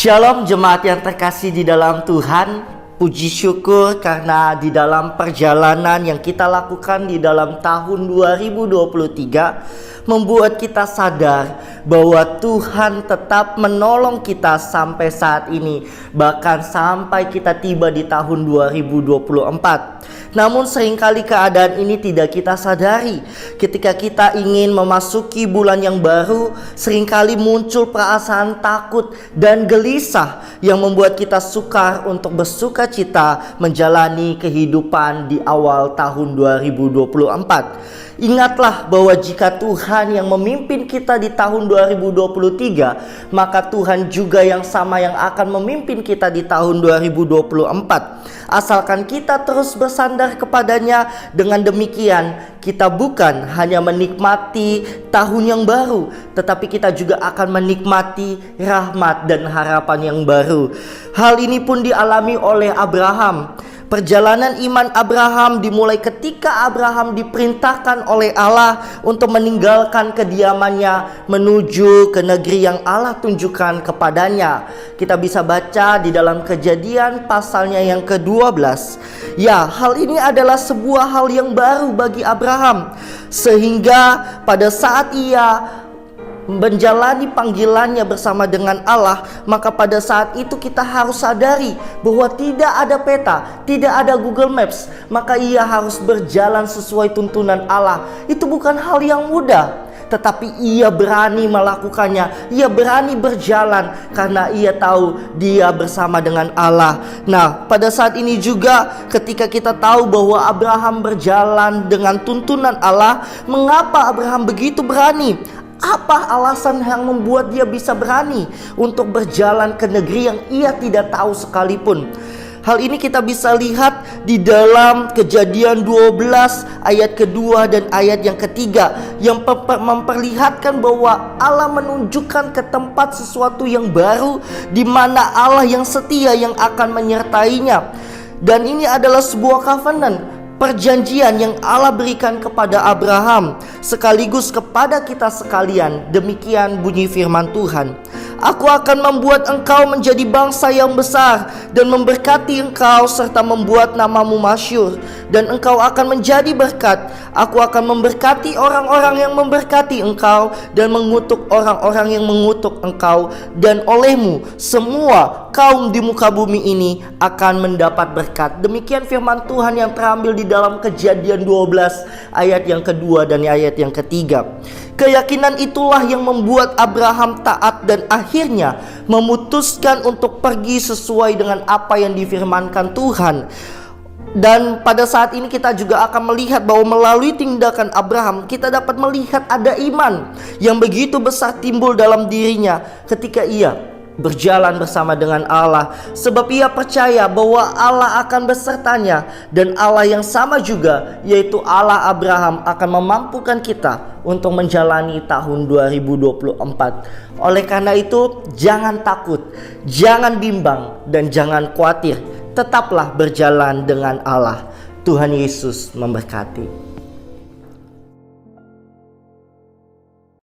Shalom jemaat yang terkasih di dalam Tuhan. Puji syukur karena di dalam perjalanan yang kita lakukan di dalam tahun 2023 membuat kita sadar bahwa Tuhan tetap menolong kita sampai saat ini, bahkan sampai kita tiba di tahun 2024. Namun seringkali keadaan ini tidak kita sadari. Ketika kita ingin memasuki bulan yang baru, seringkali muncul perasaan takut dan gelisah yang membuat kita sukar untuk bersukacita menjalani kehidupan di awal tahun 2024. Ingatlah bahwa jika Tuhan yang memimpin kita di tahun 2023, maka Tuhan juga yang sama yang akan memimpin kita di tahun 2024. Asalkan kita terus bersandar kepadanya, dengan demikian kita bukan hanya menikmati tahun yang baru, tetapi kita juga akan menikmati rahmat dan harapan yang baru. Hal ini pun dialami oleh Abraham. Perjalanan iman Abraham dimulai ketika Abraham diperintahkan oleh Allah untuk meninggalkan kediamannya menuju ke negeri yang Allah tunjukkan kepadanya. Kita bisa baca di dalam Kejadian pasalnya yang ke-12. Ya, hal ini adalah sebuah hal yang baru bagi Abraham, sehingga pada saat ia menjalani panggilannya bersama dengan Allah, maka pada saat itu kita harus sadari bahwa tidak ada peta, tidak ada Google Maps, maka ia harus berjalan sesuai tuntunan Allah. Itu bukan hal yang mudah, tetapi ia berani melakukannya. Ia berani berjalan karena ia tahu dia bersama dengan Allah. Nah, pada saat ini juga ketika kita tahu bahwa Abraham berjalan dengan tuntunan Allah, mengapa Abraham begitu berani? Apa alasan yang membuat dia bisa berani untuk berjalan ke negeri yang ia tidak tahu sekalipun? Hal ini kita bisa lihat di dalam Kejadian 12 ayat kedua dan ayat yang ketiga, yang memperlihatkan bahwa Allah menunjukkan ke tempat sesuatu yang baru, di mana Allah yang setia yang akan menyertainya. Dan ini adalah sebuah covenant, perjanjian yang Allah berikan kepada Abraham sekaligus kepada kita sekalian. Demikian bunyi firman Tuhan. Aku akan membuat engkau menjadi bangsa yang besar dan memberkati engkau serta membuat namamu masyhur, dan engkau akan menjadi berkat. Aku akan memberkati orang-orang yang memberkati engkau dan mengutuk orang-orang yang mengutuk engkau, dan olehmu semua kaum di muka bumi ini akan mendapat berkat. Demikian firman Tuhan yang terambil di dalam Kejadian 12 ayat yang kedua dan ayat yang ketiga. Keyakinan itulah yang membuat Abraham taat dan akhirnya memutuskan untuk pergi sesuai dengan apa yang difirmankan Tuhan. Dan pada saat ini kita juga akan melihat bahwa melalui tindakan Abraham kita dapat melihat ada iman yang begitu besar timbul dalam dirinya ketika ia berjalan bersama dengan Allah, sebab ia percaya bahwa Allah akan besertanya, dan Allah yang sama juga, yaitu Allah Abraham, akan memampukan kita untuk menjalani tahun 2024. Oleh karena itu, jangan takut, jangan bimbang, dan jangan khawatir. Tetaplah berjalan dengan Allah. Tuhan Yesus memberkati.